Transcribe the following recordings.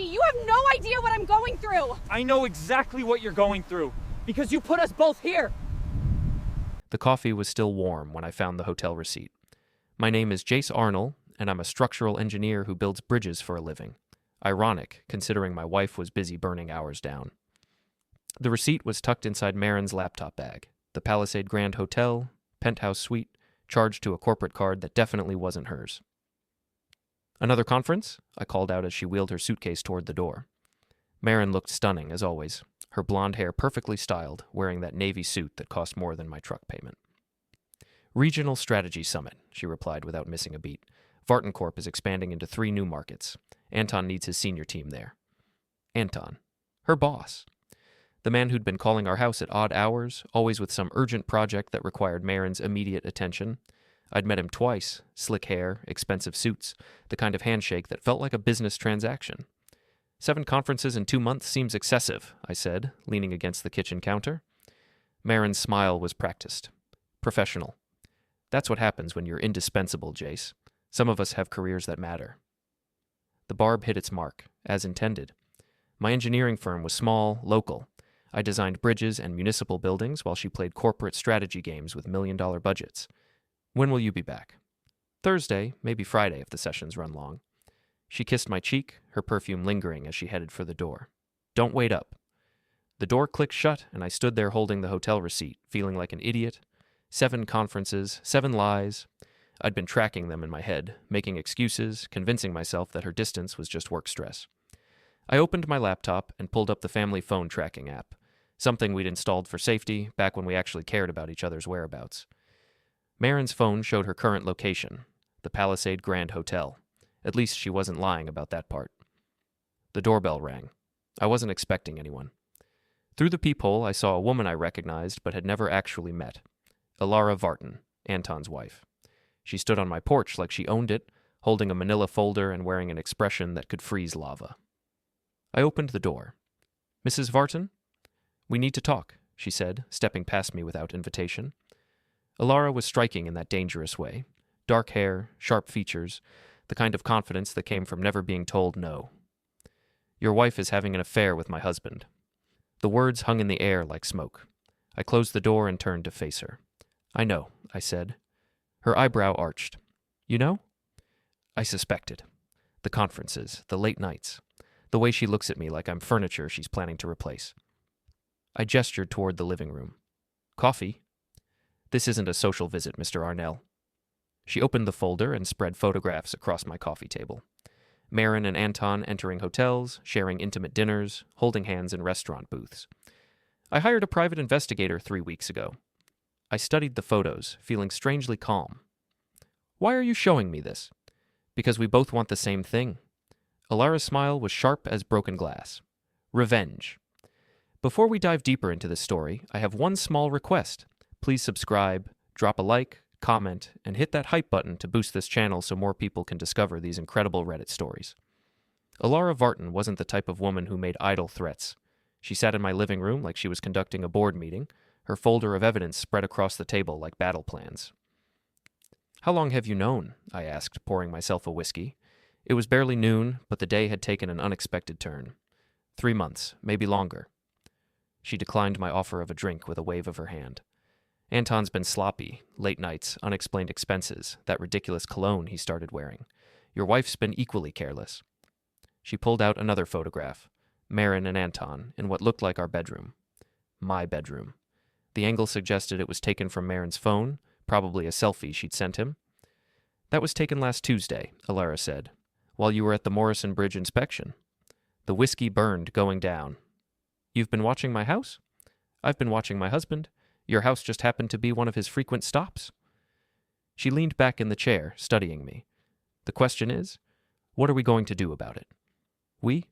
me. You have no idea what I'm going through. I know exactly what you're going through, because you put us both here. The coffee was still warm when I found the hotel receipt. My name is Jace Arnell, and I'm a structural engineer who builds bridges for a living. Ironic, considering my wife was busy burning hours down. The receipt was tucked inside Maren's laptop bag. The Palisade Grand Hotel, penthouse suite, charged to a corporate card that definitely wasn't hers. "Another conference?" I called out as she wheeled her suitcase toward the door. Maren looked stunning, as always, her blonde hair perfectly styled, wearing that navy suit that cost more than my truck payment. "Regional Strategy Summit," she replied without missing a beat. "Varton Corp is expanding into 3 new markets. Anton needs his senior team there." Anton. Her boss. The man who'd been calling our house at odd hours, always with some urgent project that required Maren's immediate attention. I'd met him twice, slick hair, expensive suits, the kind of handshake that felt like a business transaction. 7 conferences in 2 months seems excessive, I said, leaning against the kitchen counter. Maren's smile was practiced. Professional. "That's what happens when you're indispensable, Jace. Some of us have careers that matter." The barb hit its mark, as intended. My engineering firm was small, local. I designed bridges and municipal buildings while she played corporate strategy games with million-dollar budgets. "When will you be back?" "Thursday, maybe Friday if the sessions run long." She kissed my cheek, her perfume lingering as she headed for the door. "Don't wait up." The door clicked shut, and I stood there holding the hotel receipt, feeling like an idiot. 7 conferences, 7 lies. I'd been tracking them in my head, making excuses, convincing myself that her distance was just work stress. I opened my laptop and pulled up the family phone tracking app, something we'd installed for safety back when we actually cared about each other's whereabouts. Maren's phone showed her current location, the Palisade Grand Hotel. At least she wasn't lying about that part. The doorbell rang. I wasn't expecting anyone. Through the peephole, I saw a woman I recognized but had never actually met. Elara Varton, Anton's wife. She stood on my porch like she owned it, holding a manila folder and wearing an expression that could freeze lava. I opened the door. "Mrs. Varton?" "We need to talk," she said, stepping past me without invitation. Elara was striking in that dangerous way. Dark hair, sharp features, the kind of confidence that came from never being told no. "Your wife is having an affair with my husband." The words hung in the air like smoke. I closed the door and turned to face her. "I know," I said. Her eyebrow arched. "You know?" I suspected. The conferences, the late nights, the way she looks at me like I'm furniture she's planning to replace. I gestured toward the living room. "Coffee?" "This isn't a social visit, Mr. Arnell." She opened the folder and spread photographs across my coffee table. Maren and Anton entering hotels, sharing intimate dinners, holding hands in restaurant booths. "I hired a private investigator 3 weeks ago." I studied the photos, feeling strangely calm. "Why are you showing me this?" "Because we both want the same thing." Elara's smile was sharp as broken glass. "Revenge." Before we dive deeper into this story, I have one small request. Please subscribe, drop a like, comment, and hit that hype button to boost this channel so more people can discover these incredible Reddit stories. Elara Varton wasn't the type of woman who made idle threats. She sat in my living room like she was conducting a board meeting, her folder of evidence spread across the table like battle plans. "How long have you known?" I asked, pouring myself a whiskey. It was barely noon, but the day had taken an unexpected turn. 3 months, maybe longer. She declined my offer of a drink with a wave of her hand. "Anton's been sloppy, late nights, unexplained expenses, that ridiculous cologne he started wearing. Your wife's been equally careless." She pulled out another photograph, Maren and Anton, in what looked like our bedroom. My bedroom. The angle suggested it was taken from Maren's phone, probably a selfie she'd sent him. "That was taken last Tuesday," Elara said, "while you were at the Morrison Bridge inspection." The whiskey burned going down. "You've been watching my house?" "I've been watching my husband. Your house just happened to be one of his frequent stops." She leaned back in the chair, studying me. "The question is, what are we going to do about it?" "We?"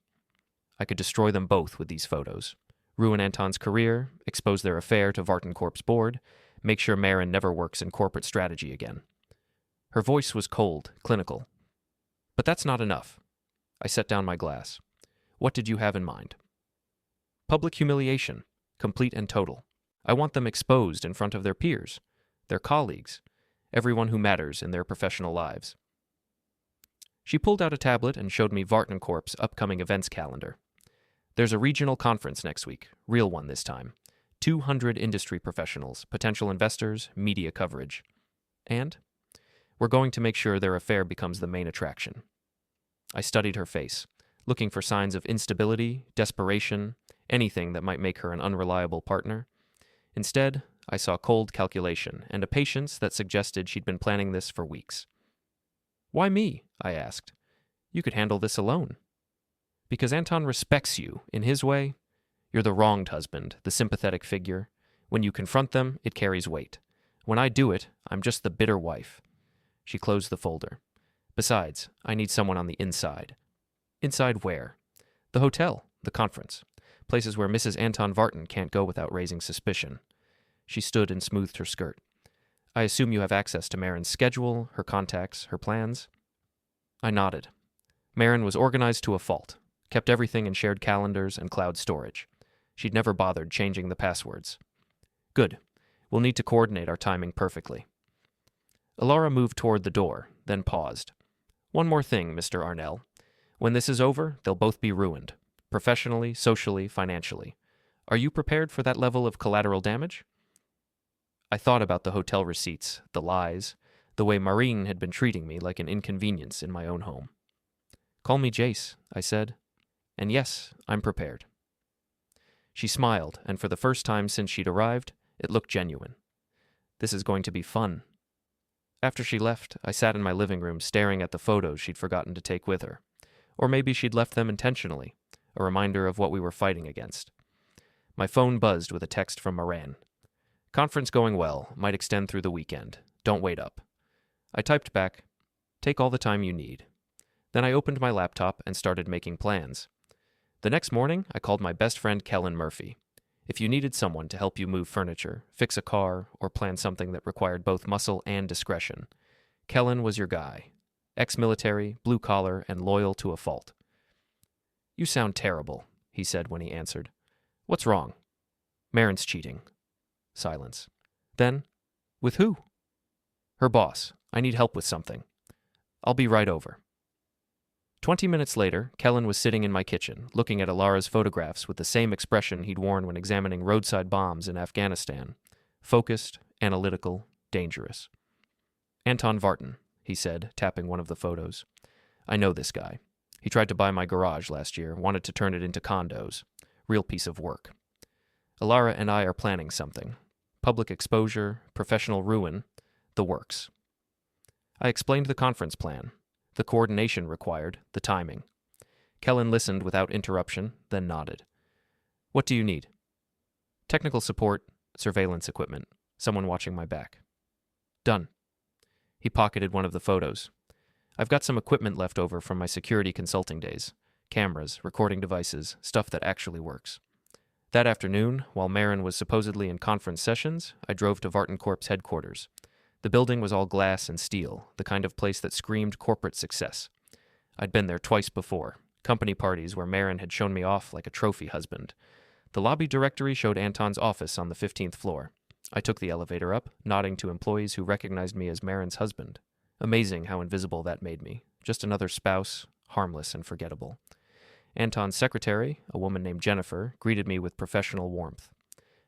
I could destroy them both with these photos. Ruin Anton's career, expose their affair to Varton Corp's board, make sure Maren never works in corporate strategy again. Her voice was cold, clinical. "But that's not enough." I set down my glass. "What did you have in mind?" "Public humiliation, complete and total. I want them exposed in front of their peers, their colleagues, everyone who matters in their professional lives." She pulled out a tablet and showed me Varton Corp's upcoming events calendar. There's a regional conference next week, real one this time. 200 industry professionals, potential investors, media coverage. And we're going to make sure their affair becomes the main attraction. I studied her face, looking for signs of instability, desperation, anything that might make her an unreliable partner. Instead, I saw cold calculation and a patience that suggested she'd been planning this for weeks. "Why me?" I asked. "You could handle this alone." "Because Anton respects you, in his way. You're the wronged husband, the sympathetic figure. When you confront them, it carries weight. When I do it, I'm just the bitter wife." She closed the folder. "Besides, I need someone on the inside." "Inside where?" "The hotel, the conference. Places where Mrs. Anton Varton can't go without raising suspicion." She stood and smoothed her skirt. "I assume you have access to Maren's schedule, her contacts, her plans?" I nodded. Maren was organized to a fault, kept everything in shared calendars and cloud storage. She'd never bothered changing the passwords. "Good. We'll need to coordinate our timing perfectly." Elara moved toward the door, then paused. "One more thing, Mr. Arnell. When this is over, they'll both be ruined. Professionally, socially, financially. Are you prepared for that level of collateral damage?" I thought about the hotel receipts, the lies, the way Maren had been treating me like an inconvenience in my own home. "Call me Jace," I said. "And yes, I'm prepared." She smiled, and for the first time since she'd arrived, it looked genuine. "This is going to be fun." After she left, I sat in my living room staring at the photos she'd forgotten to take with her. Or maybe she'd left them intentionally, a reminder of what we were fighting against. My phone buzzed with a text from Maren. "Conference going well, might extend through the weekend. Don't wait up." I typed back, "Take all the time you need." Then I opened my laptop and started making plans. The next morning, I called my best friend Kellen Murphy. If you needed someone to help you move furniture, fix a car, or plan something that required both muscle and discretion, Kellen was your guy. Ex-military, blue-collar, and loyal to a fault. "You sound terrible," he said when he answered. "What's wrong?" "Maren's cheating." Silence. Then, "With who?" "Her boss. I need help with something." "I'll be right over." 20 minutes later, Kellen was sitting in my kitchen, looking at Elara's photographs with the same expression he'd worn when examining roadside bombs in Afghanistan. Focused, analytical, dangerous. "Anton Varton," he said, tapping one of the photos. "I know this guy. He tried to buy my garage last year, wanted to turn it into condos. Real piece of work. Elara and I are planning something. Public exposure, professional ruin, the works." I explained the conference plan, the coordination required, the timing. Kellen listened without interruption, then nodded. "What do you need?" "Technical support, surveillance equipment, someone watching my back." "Done." He pocketed one of the photos. "I've got some equipment left over from my security consulting days. Cameras, recording devices, stuff that actually works." That afternoon, while Maren was supposedly in conference sessions, I drove to Varton Corp's headquarters. The building was all glass and steel, the kind of place that screamed corporate success. I'd been there twice before, company parties where Maren had shown me off like a trophy husband. The lobby directory showed Anton's office on the 15th floor. I took the elevator up, nodding to employees who recognized me as Maren's husband. Amazing how invisible that made me. Just another spouse, harmless and forgettable. Anton's secretary, a woman named Jennifer, greeted me with professional warmth.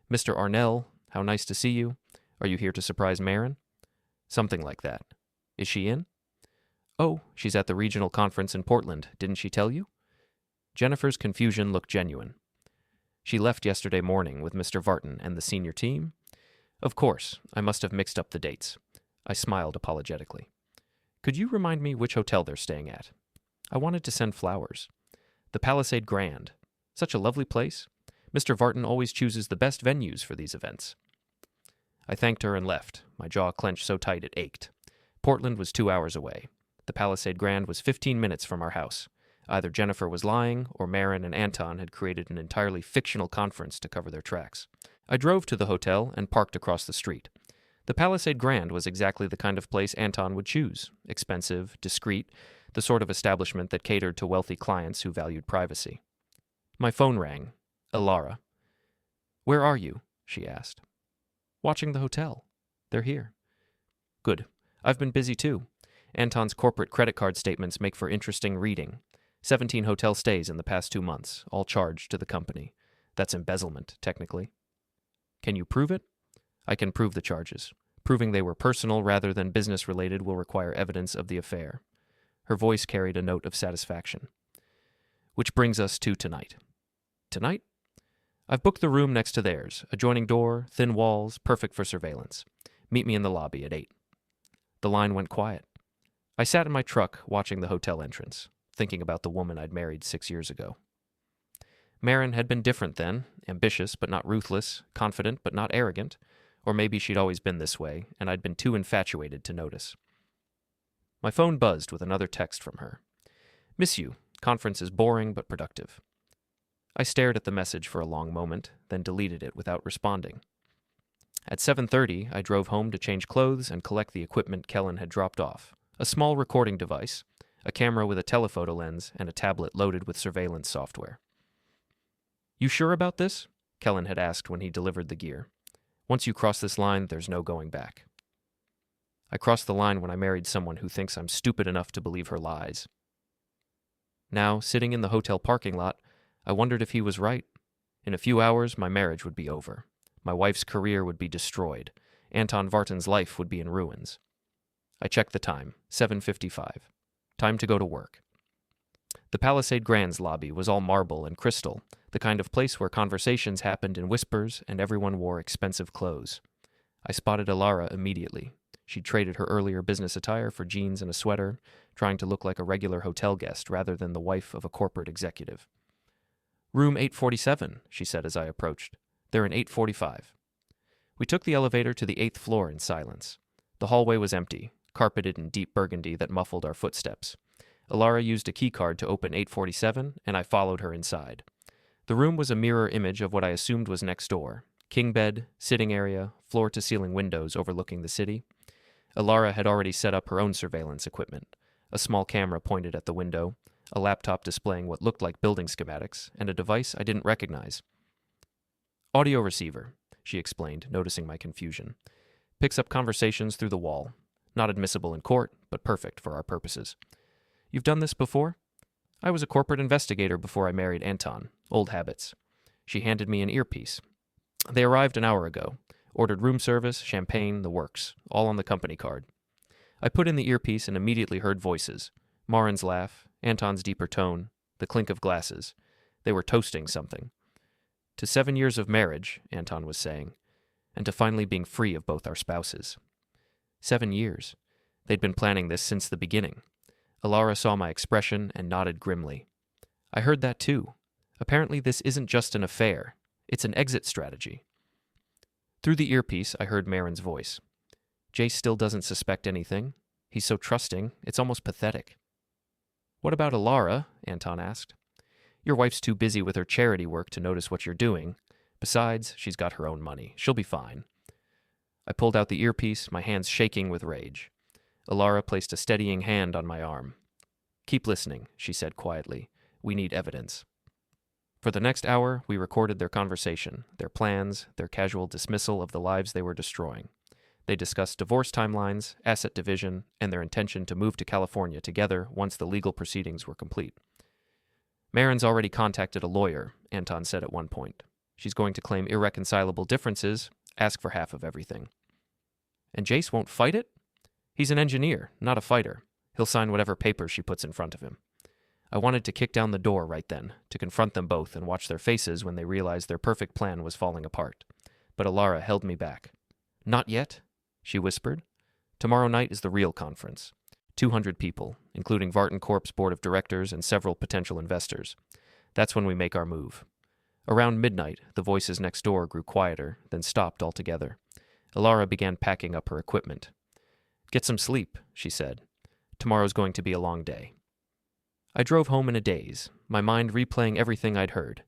"Mr. Arnell, how nice to see you. Are you here to surprise Maren?" Something like that. "Is she in?" "Oh, she's at the regional conference in Portland. Didn't she tell you?" Jennifer's confusion looked genuine. "She left yesterday morning with Mr. Varton and the senior team?" "Of course. I must have mixed up the dates." I smiled apologetically. "Could you remind me which hotel they're staying at?" "I wanted to send flowers." "The Palisade Grand. Such a lovely place. Mr. Varton always chooses the best venues for these events." I thanked her and left, my jaw clenched so tight it ached. Portland was 2 hours away. The Palisade Grand was 15 minutes from our house. Either Jennifer was lying, or Maren and Anton had created an entirely fictional conference to cover their tracks. I drove to the hotel and parked across the street. The Palisade Grand was exactly the kind of place Anton would choose. Expensive, discreet, the sort of establishment that catered to wealthy clients who valued privacy. My phone rang. Elara. "Where are you?" she asked. "Watching the hotel. They're here." "Good. I've been busy too. Anton's corporate credit card statements make for interesting reading. 17 hotel stays in the past 2 months, all charged to the company. That's embezzlement, technically. Can you prove it? I can prove the charges. Proving they were personal rather than business-related will require evidence of the affair. Her voice carried a note of satisfaction. Which brings us to tonight. Tonight? I've booked the room next to theirs. Adjoining door, thin walls, perfect for surveillance. Meet me in the lobby at 8. The line went quiet. I sat in my truck watching the hotel entrance, thinking about the woman I'd married 6 years ago. Maren had been different then, ambitious but not ruthless, confident but not arrogant, or maybe she'd always been this way, and I'd been too infatuated to notice. My phone buzzed with another text from her. Miss you. Conference is boring but productive. I stared at the message for a long moment, then deleted it without responding. At 7:30, I drove home to change clothes and collect the equipment Kellen had dropped off. A small recording device, a camera with a telephoto lens, and a tablet loaded with surveillance software. You sure about this? Kellen had asked when he delivered the gear. Once you cross this line, there's no going back. I crossed the line when I married someone who thinks I'm stupid enough to believe her lies. Now, sitting in the hotel parking lot, I wondered if he was right. In a few hours, my marriage would be over. My wife's career would be destroyed. Anton Varton's life would be in ruins. I checked the time, 7:55. Time to go to work. The Palisade Grand's lobby was all marble and crystal, the kind of place where conversations happened in whispers and everyone wore expensive clothes. I spotted Elara immediately. She'd traded her earlier business attire for jeans and a sweater, trying to look like a regular hotel guest rather than the wife of a corporate executive. Room 847, she said as I approached. They're in 845. We took the elevator to the 8th floor in silence. The hallway was empty, carpeted in deep burgundy that muffled our footsteps. Elara used a keycard to open 847, and I followed her inside. The room was a mirror image of what I assumed was next door. King bed, sitting area, floor-to-ceiling windows overlooking the city. Elara had already set up her own surveillance equipment. A small camera pointed at the window, a laptop displaying what looked like building schematics, and a device I didn't recognize. Audio receiver, she explained, noticing my confusion. Picks up conversations through the wall. Not admissible in court, but perfect for our purposes. You've done this before? I was a corporate investigator before I married Anton. Old habits. She handed me an earpiece. They arrived an hour ago. Ordered room service, champagne, the works, all on the company card. I put in the earpiece and immediately heard voices. Maren's laugh, Anton's deeper tone, the clink of glasses. They were toasting something. To 7 years of marriage, Anton was saying, and to finally being free of both our spouses. 7 years. They'd been planning this since the beginning. Elara saw my expression and nodded grimly. I heard that too. Apparently this isn't just an affair. It's an exit strategy. Through the earpiece, I heard Maren's voice. Jace still doesn't suspect anything. He's so trusting, it's almost pathetic. What about Elara? Anton asked. Your wife's too busy with her charity work to notice what you're doing. Besides, she's got her own money. She'll be fine. I pulled out the earpiece, my hands shaking with rage. Elara placed a steadying hand on my arm. Keep listening, she said quietly. We need evidence. For the next hour, we recorded their conversation, their plans, their casual dismissal of the lives they were destroying. They discussed divorce timelines, asset division, and their intention to move to California together once the legal proceedings were complete. Maren's already contacted a lawyer, Anton said at one point. She's going to claim irreconcilable differences, ask for half of everything. And Jace won't fight it? He's an engineer, not a fighter. He'll sign whatever papers she puts in front of him. I wanted to kick down the door right then, to confront them both and watch their faces when they realized their perfect plan was falling apart. But Elara held me back. Not yet, she whispered. Tomorrow night is the real conference. 200 people, including Varton Corp's board of directors and several potential investors. That's when we make our move. Around midnight, the voices next door grew quieter, then stopped altogether. Elara began packing up her equipment. Get some sleep, she said. Tomorrow's going to be a long day. I drove home in a daze, my mind replaying everything I'd heard.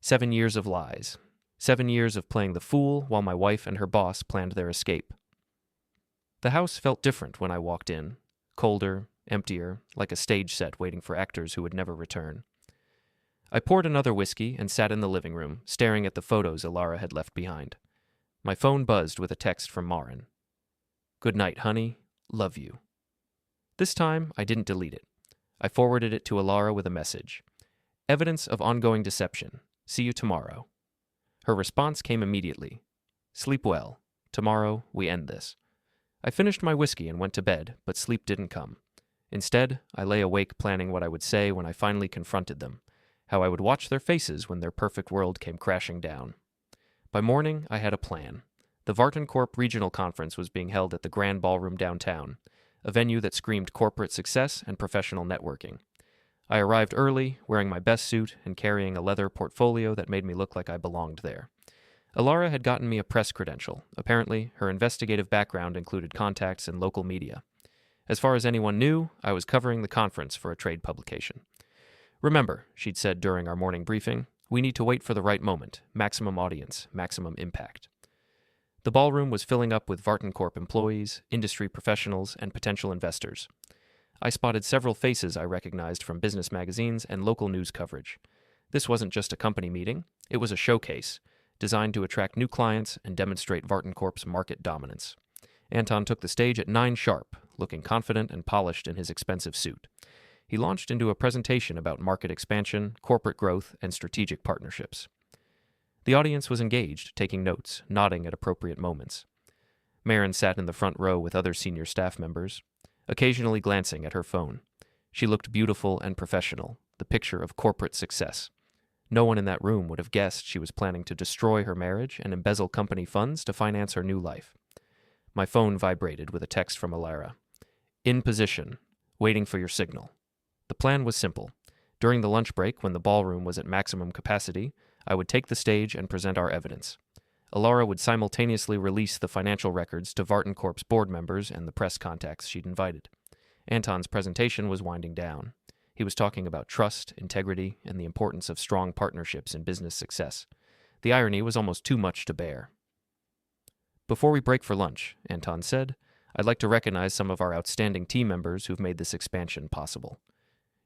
7 years of lies. 7 years of playing the fool while my wife and her boss planned their escape. The house felt different when I walked in. Colder, emptier, like a stage set waiting for actors who would never return. I poured another whiskey and sat in the living room, staring at the photos Elara had left behind. My phone buzzed with a text from Maren. Good night, honey. Love you. This time, I didn't delete it. I forwarded it to Elara with a message. Evidence of ongoing deception. See you tomorrow. Her response came immediately. Sleep well. Tomorrow, we end this. I finished my whiskey and went to bed, but sleep didn't come. Instead, I lay awake planning what I would say when I finally confronted them, how I would watch their faces when their perfect world came crashing down. By morning, I had a plan. The Varton Corp Regional Conference was being held at the Grand Ballroom downtown, a venue that screamed corporate success and professional networking. I arrived early, wearing my best suit and carrying a leather portfolio that made me look like I belonged there. Elara had gotten me a press credential. Apparently, her investigative background included contacts in local media. As far as anyone knew, I was covering the conference for a trade publication. Remember, she'd said during our morning briefing, we need to wait for the right moment, maximum audience, maximum impact. The ballroom was filling up with Varton Corp employees, industry professionals, and potential investors. I spotted several faces I recognized from business magazines and local news coverage. This wasn't just a company meeting, it was a showcase, designed to attract new clients and demonstrate Varton Corp's market dominance. Anton took the stage at 9 sharp, looking confident and polished in his expensive suit. He launched into a presentation about market expansion, corporate growth, and strategic partnerships. The audience was engaged, taking notes, nodding at appropriate moments. Maren sat in the front row with other senior staff members, occasionally glancing at her phone. She looked beautiful and professional, the picture of corporate success. No one in that room would have guessed she was planning to destroy her marriage and embezzle company funds to finance her new life. My phone vibrated with a text from Elara. In position, waiting for your signal. The plan was simple. During the lunch break, when the ballroom was at maximum capacity, I would take the stage and present our evidence. Elara would simultaneously release the financial records to Varton Corp's board members and the press contacts she'd invited. Anton's presentation was winding down. He was talking about trust, integrity, and the importance of strong partnerships in business success. The irony was almost too much to bear. Before we break for lunch, Anton said, I'd like to recognize some of our outstanding team members who've made this expansion possible.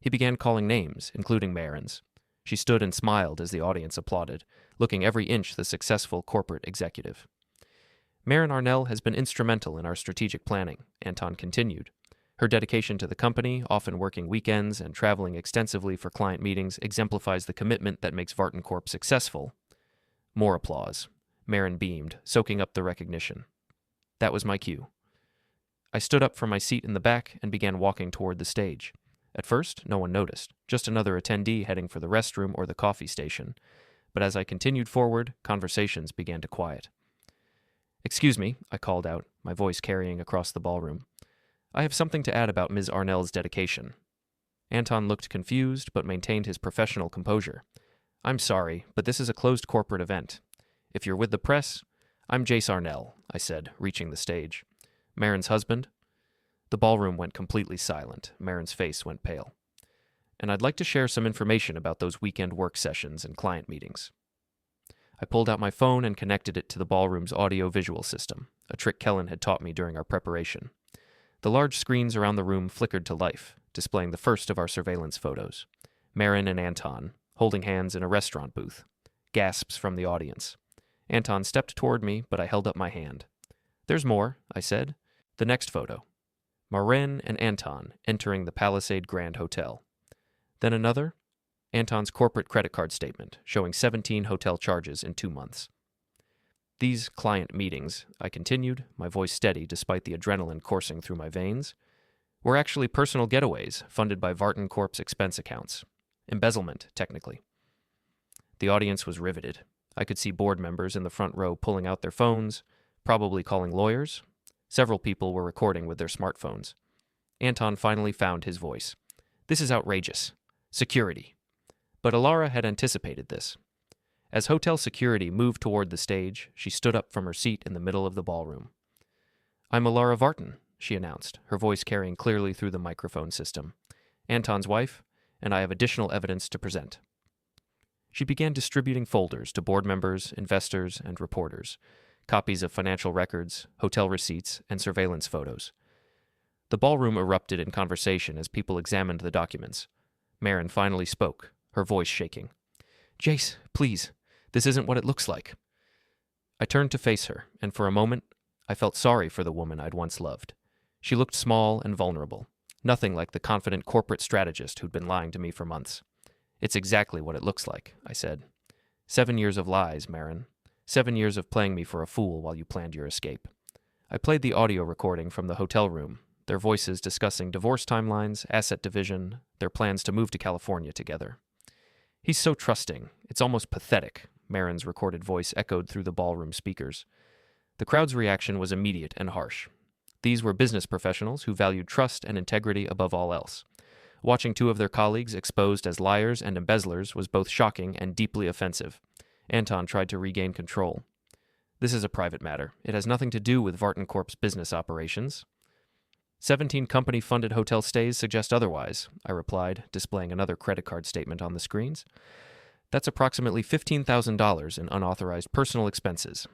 He began calling names, including Maren's. She stood and smiled as the audience applauded, looking every inch the successful corporate executive. Jace Arnell has been instrumental in our strategic planning, Anton continued. Her dedication to the company, often working weekends and traveling extensively for client meetings, exemplifies the commitment that makes Varton Corp successful. More applause. Maren beamed, soaking up the recognition. That was my cue. I stood up from my seat in the back and began walking toward the stage. At first, no one noticed, just another attendee heading for the restroom or the coffee station. But as I continued forward, conversations began to quiet. Excuse me, I called out, my voice carrying across the ballroom. I have something to add about Ms. Arnell's dedication. Anton looked confused, but maintained his professional composure. I'm sorry, but this is a closed corporate event. If you're with the press, I'm Jace Arnell, I said, reaching the stage. Maren's husband? The ballroom went completely silent. Maren's face went pale. And I'd like to share some information about those weekend work sessions and client meetings. I pulled out my phone and connected it to the ballroom's audio-visual system, a trick Kellen had taught me during our preparation. The large screens around the room flickered to life, displaying the first of our surveillance photos. Maren and Anton, holding hands in a restaurant booth. Gasps from the audience. Anton stepped toward me, but I held up my hand. There's more, I said. The next photo. Maren and Anton entering the Palisade Grand Hotel. Then another. Anton's corporate credit card statement, showing 17 hotel charges in 2 months. These client meetings, I continued, my voice steady despite the adrenaline coursing through my veins, were actually personal getaways funded by Varton Corp's expense accounts. Embezzlement, technically. The audience was riveted. I could see board members in the front row pulling out their phones, probably calling lawyers. Several people were recording with their smartphones. Anton finally found his voice. This is outrageous. Security. But Elara had anticipated this. As hotel security moved toward the stage, she stood up from her seat in the middle of the ballroom. I'm Elara Varton, she announced, her voice carrying clearly through the microphone system. Anton's wife, and I have additional evidence to present. She began distributing folders to board members, investors, and reporters, copies of financial records, hotel receipts, and surveillance photos. The ballroom erupted in conversation as people examined the documents. Maren finally spoke, her voice shaking. Jace, please, this isn't what it looks like. I turned to face her, and for a moment, I felt sorry for the woman I'd once loved. She looked small and vulnerable. Nothing like the confident corporate strategist who'd been lying to me for months. It's exactly what it looks like, I said. 7 years of lies, Maren. 7 years of playing me for a fool while you planned your escape. I played the audio recording from the hotel room, their voices discussing divorce timelines, asset division, their plans to move to California together. He's so trusting. It's almost pathetic, Maren's recorded voice echoed through the ballroom speakers. The crowd's reaction was immediate and harsh. These were business professionals who valued trust and integrity above all else. Watching two of their colleagues exposed as liars and embezzlers was both shocking and deeply offensive. Anton tried to regain control. This is a private matter. It has nothing to do with Varton Corp's business operations. 17 company-funded hotel stays suggest otherwise, I replied, displaying another credit card statement on the screens. That's approximately $15,000 in unauthorized personal expenses.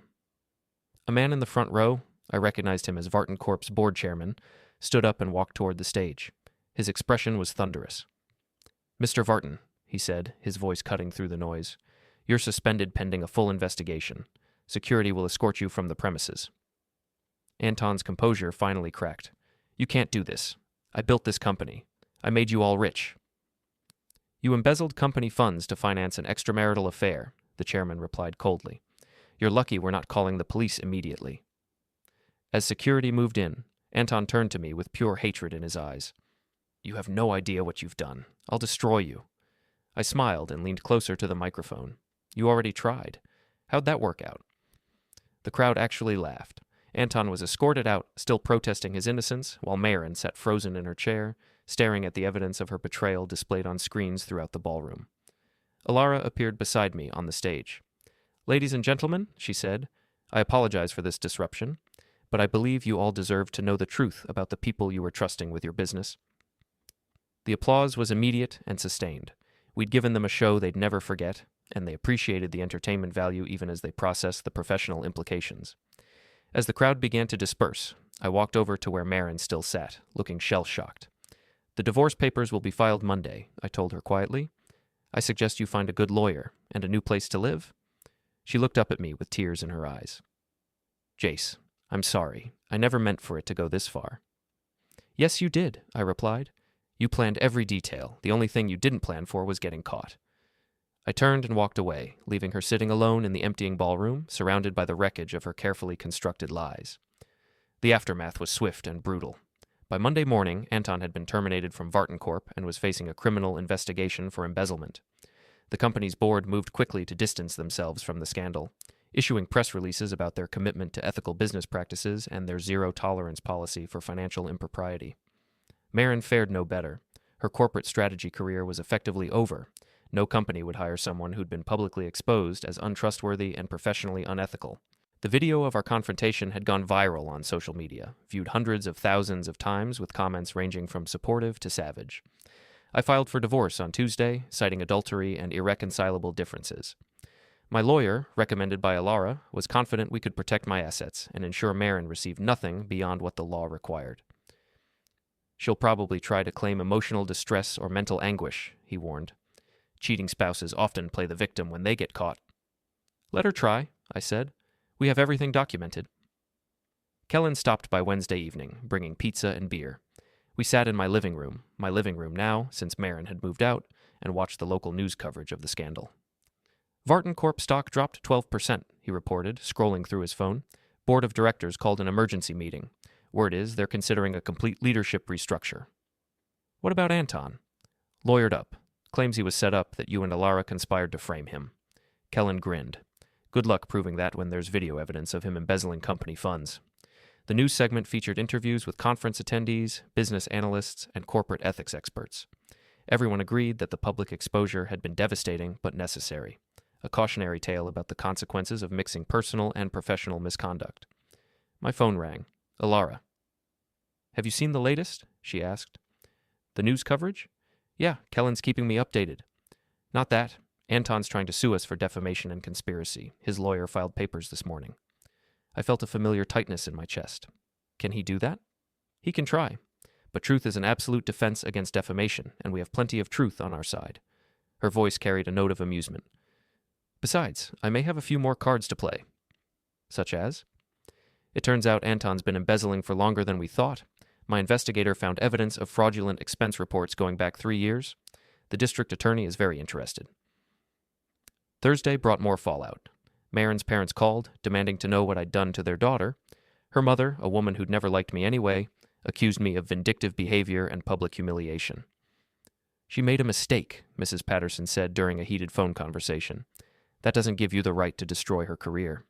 A man in the front row, I recognized him as Varton Corp's board chairman, stood up and walked toward the stage. His expression was thunderous. "Mr. Varton," he said, his voice cutting through the noise, "you're suspended pending a full investigation. Security will escort you from the premises." Anton's composure finally cracked. "You can't do this. I built this company. I made you all rich." "You embezzled company funds to finance an extramarital affair," the chairman replied coldly. "You're lucky we're not calling the police immediately." As security moved in, Anton turned to me with pure hatred in his eyes. "You have no idea what you've done. I'll destroy you." I smiled and leaned closer to the microphone. "You already tried. How'd that work out?" The crowd actually laughed. Anton was escorted out, still protesting his innocence, while Maren sat frozen in her chair, staring at the evidence of her betrayal displayed on screens throughout the ballroom. Elara appeared beside me on the stage. "Ladies and gentlemen," she said, "I apologize for this disruption, but I believe you all deserve to know the truth about the people you were trusting with your business." The applause was immediate and sustained. We'd given them a show they'd never forget, and they appreciated the entertainment value even as they processed the professional implications. As the crowd began to disperse, I walked over to where Maren still sat, looking shell-shocked. "The divorce papers will be filed Monday," I told her quietly. "I suggest you find a good lawyer and a new place to live." She looked up at me with tears in her eyes. "Jace, I'm sorry. I never meant for it to go this far." "Yes, you did," I replied. "You planned every detail. The only thing you didn't plan for was getting caught." I turned and walked away, leaving her sitting alone in the emptying ballroom, surrounded by the wreckage of her carefully constructed lies. The aftermath was swift and brutal. By Monday morning, Anton had been terminated from Varton Corp and was facing a criminal investigation for embezzlement. The company's board moved quickly to distance themselves from the scandal, issuing press releases about their commitment to ethical business practices and their zero-tolerance policy for financial impropriety. Maren fared no better. Her corporate strategy career was effectively over. No company would hire someone who'd been publicly exposed as untrustworthy and professionally unethical. The video of our confrontation had gone viral on social media, viewed hundreds of thousands of times with comments ranging from supportive to savage. I filed for divorce on Tuesday, citing adultery and irreconcilable differences. My lawyer, recommended by Elara, was confident we could protect my assets and ensure Maren received nothing beyond what the law required. "She'll probably try to claim emotional distress or mental anguish," he warned. "Cheating spouses often play the victim when they get caught." "Let her try," I said. "We have everything documented." Kellen stopped by Wednesday evening, bringing pizza and beer. We sat in my living room now, since Maren had moved out, and watched the local news coverage of the scandal. "Varton Corp stock dropped 12%, he reported, scrolling through his phone. "Board of directors called an emergency meeting. Word is they're considering a complete leadership restructure." "What about Anton?" "Lawyered up. Claims he was set up, that you and Elara conspired to frame him." Kellen grinned. "Good luck proving that when there's video evidence of him embezzling company funds." The news segment featured interviews with conference attendees, business analysts, and corporate ethics experts. Everyone agreed that the public exposure had been devastating but necessary, a cautionary tale about the consequences of mixing personal and professional misconduct. My phone rang. Elara. "Have you seen the latest?" she asked. "The news coverage?" "Yeah, Kellen's keeping me updated." "Not that. Anton's trying to sue us for defamation and conspiracy. His lawyer filed papers this morning." I felt a familiar tightness in my chest. Can he do that? He can try. But truth is an absolute defense against defamation, and we have plenty of truth on our side. Her voice carried a note of amusement. "Besides, I may have a few more cards to play." "Such as?" "It turns out Anton's been embezzling for longer than we thought. My investigator found evidence of fraudulent expense reports going back 3 years. The district attorney is very interested. Thursday brought more fallout. Maren's parents called, demanding to know what I'd done to their daughter. Her mother, a woman who'd never liked me anyway, accused me of vindictive behavior and public humiliation. She made a mistake, Mrs. Patterson said during a heated phone conversation. That doesn't give you the right to destroy her career.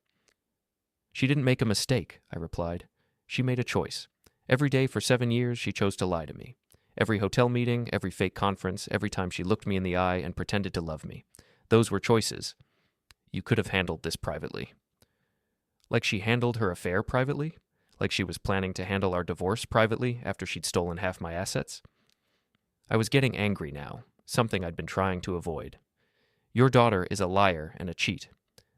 She didn't make a mistake, I replied. She made a choice. Every day for 7 years, she chose to lie to me. Every hotel meeting, every fake conference, every time she looked me in the eye and pretended to love me. Those were choices. You could have handled this privately. Like she handled her affair privately? Like she was planning to handle our divorce privately after she'd stolen half my assets? I was getting angry now, something I'd been trying to avoid. Your daughter is a liar and a cheat.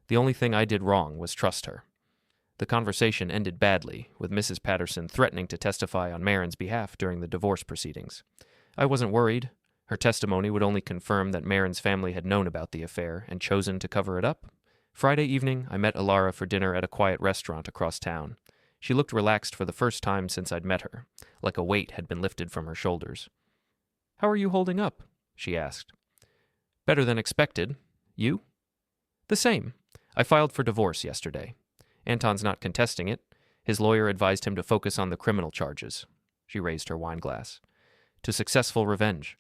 The only thing I did wrong was trust her. The conversation ended badly, with Mrs. Patterson threatening to testify on Maren's behalf during the divorce proceedings. I wasn't worried. Her testimony would only confirm that Maren's family had known about the affair and chosen to cover it up. Friday evening, I met Elara for dinner at a quiet restaurant across town. She looked relaxed for the first time since I'd met her, like a weight had been lifted from her shoulders. "How are you holding up?" she asked. "Better than expected. You?" "The same. I filed for divorce yesterday. Anton's not contesting it. His lawyer advised him to focus on the criminal charges." She raised her wine glass. "To successful revenge."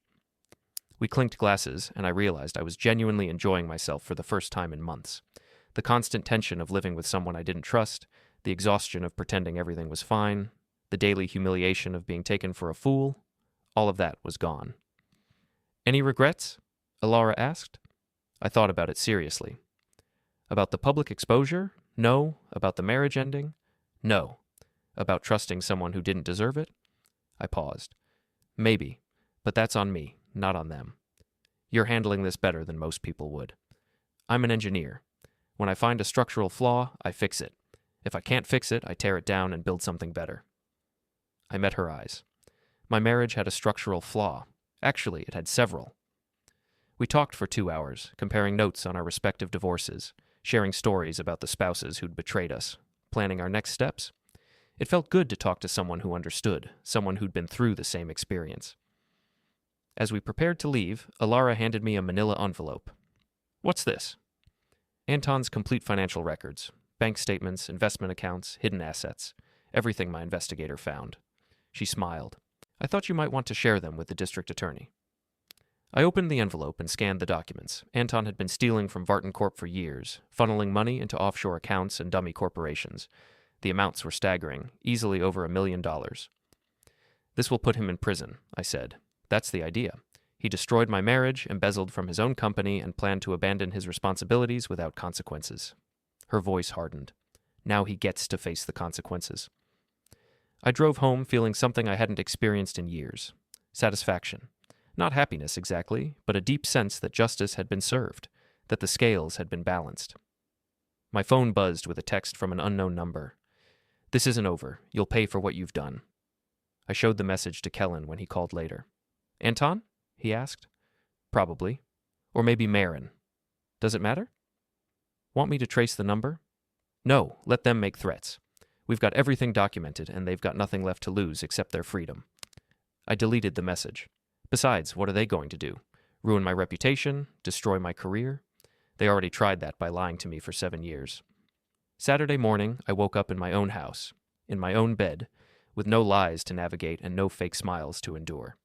We clinked glasses, and I realized I was genuinely enjoying myself for the first time in months. The constant tension of living with someone I didn't trust, the exhaustion of pretending everything was fine, the daily humiliation of being taken for a fool, all of that was gone. "Any regrets?" Elara asked. I thought about it seriously. About the public exposure? No. About the marriage ending? No. About trusting someone who didn't deserve it? I paused. Maybe, but that's on me, not on them. You're handling this better than most people would. I'm an engineer. When I find a structural flaw, I fix it. If I can't fix it, I tear it down and build something better. I met her eyes. My marriage had a structural flaw. Actually, it had several. We talked for 2 hours, comparing notes on our respective divorces, sharing stories about the spouses who'd betrayed us, planning our next steps. It felt good to talk to someone who understood, someone who'd been through the same experience. As we prepared to leave, Elara handed me a manila envelope. "What's this?" "Anton's complete financial records, bank statements, investment accounts, hidden assets, everything my investigator found." She smiled. "I thought you might want to share them with the district attorney." I opened the envelope and scanned the documents. Anton had been stealing from Varton Corp for years, funneling money into offshore accounts and dummy corporations. The amounts were staggering, easily over $1 million. "This will put him in prison," I said. "That's the idea. He destroyed my marriage, embezzled from his own company, and planned to abandon his responsibilities without consequences." Her voice hardened. Now he gets to face the consequences. I drove home feeling something I hadn't experienced in years. Satisfaction. Not happiness exactly, but a deep sense that justice had been served, that the scales had been balanced. My phone buzzed with a text from an unknown number. "This isn't over. You'll pay for what you've done." I showed the message to Kellen when he called later. "Anton?" he asked. "Probably. Or maybe Maren. Does it matter?" "Want me to trace the number?" "No, let them make threats. We've got everything documented, and they've got nothing left to lose except their freedom." I deleted the message. Besides, what are they going to do? Ruin my reputation? Destroy my career? They already tried that by lying to me for 7 years. Saturday morning, I woke up in my own house, in my own bed, with no lies to navigate and no fake smiles to endure.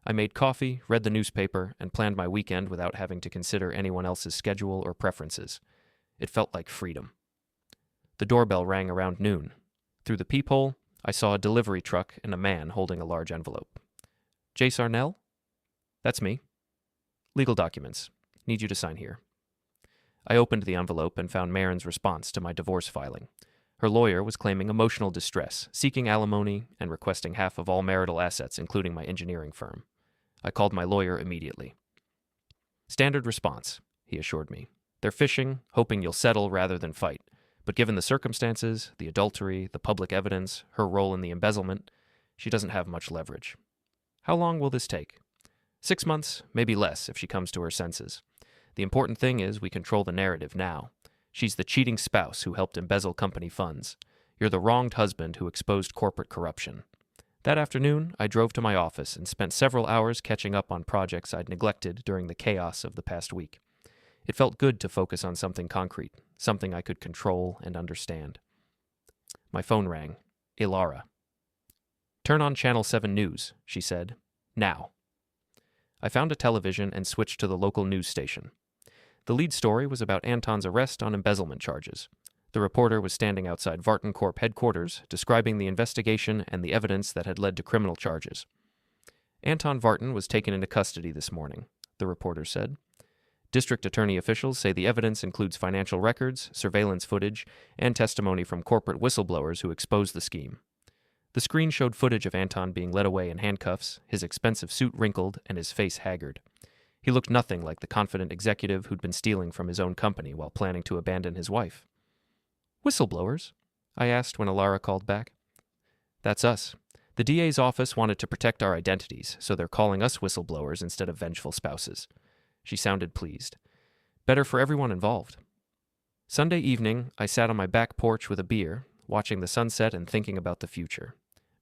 I made coffee, read the newspaper, and planned my weekend without having to consider anyone else's schedule or preferences. It felt like freedom. The doorbell rang around noon. Through the peephole, I saw a delivery truck and a man holding a large envelope. "Jace Arnell?" "That's me." "Legal documents. Need you to sign here." I opened the envelope and found Maren's response to my divorce filing. Her lawyer was claiming emotional distress, seeking alimony, and requesting half of all marital assets, including my engineering firm. I called my lawyer immediately. "Standard response," he assured me. "They're fishing, hoping you'll settle rather than fight. But given the circumstances, the adultery, the public evidence, her role in the embezzlement, she doesn't have much leverage." "How long will this take?" 6 months, maybe less if she comes to her senses. The important thing is we control the narrative now. She's the cheating spouse who helped embezzle company funds. You're the wronged husband who exposed corporate corruption. That afternoon, I drove to my office and spent several hours catching up on projects I'd neglected during the chaos of the past week. It felt good to focus on something concrete, something I could control and understand. My phone rang. Elara. "Turn on Channel 7 News," she said. "Now." I found a television and switched to the local news station. The lead story was about Anton's arrest on embezzlement charges. The reporter was standing outside Varton Corp headquarters, describing the investigation and the evidence that had led to criminal charges. "Anton Varton was taken into custody this morning," the reporter said. "District attorney officials say the evidence includes financial records, surveillance footage, and testimony from corporate whistleblowers who exposed the scheme." The screen showed footage of Anton being led away in handcuffs, his expensive suit wrinkled and his face haggard. He looked nothing like the confident executive who'd been stealing from his own company while planning to abandon his wife. "Whistleblowers?" I asked when Elara called back. "That's us. The DA's office wanted to protect our identities, so they're calling us whistleblowers instead of vengeful spouses." She sounded pleased. "Better for everyone involved." Sunday evening, I sat on my back porch with a beer, watching the sunset and thinking about the future.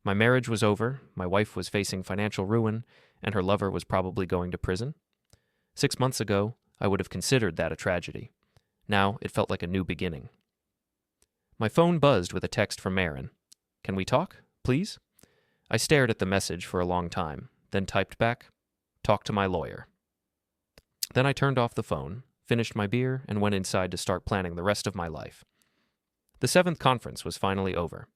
My marriage was over, my wife was facing financial ruin, and her lover was probably going to prison. 6 months ago, I would have considered that a tragedy. Now it felt like a new beginning. My phone buzzed with a text from Maren. "Can we talk, please?" I stared at the message for a long time, then typed back, "Talk to my lawyer." Then I turned off the phone, finished my beer, and went inside to start planning the rest of my life. The 7th conference was finally over.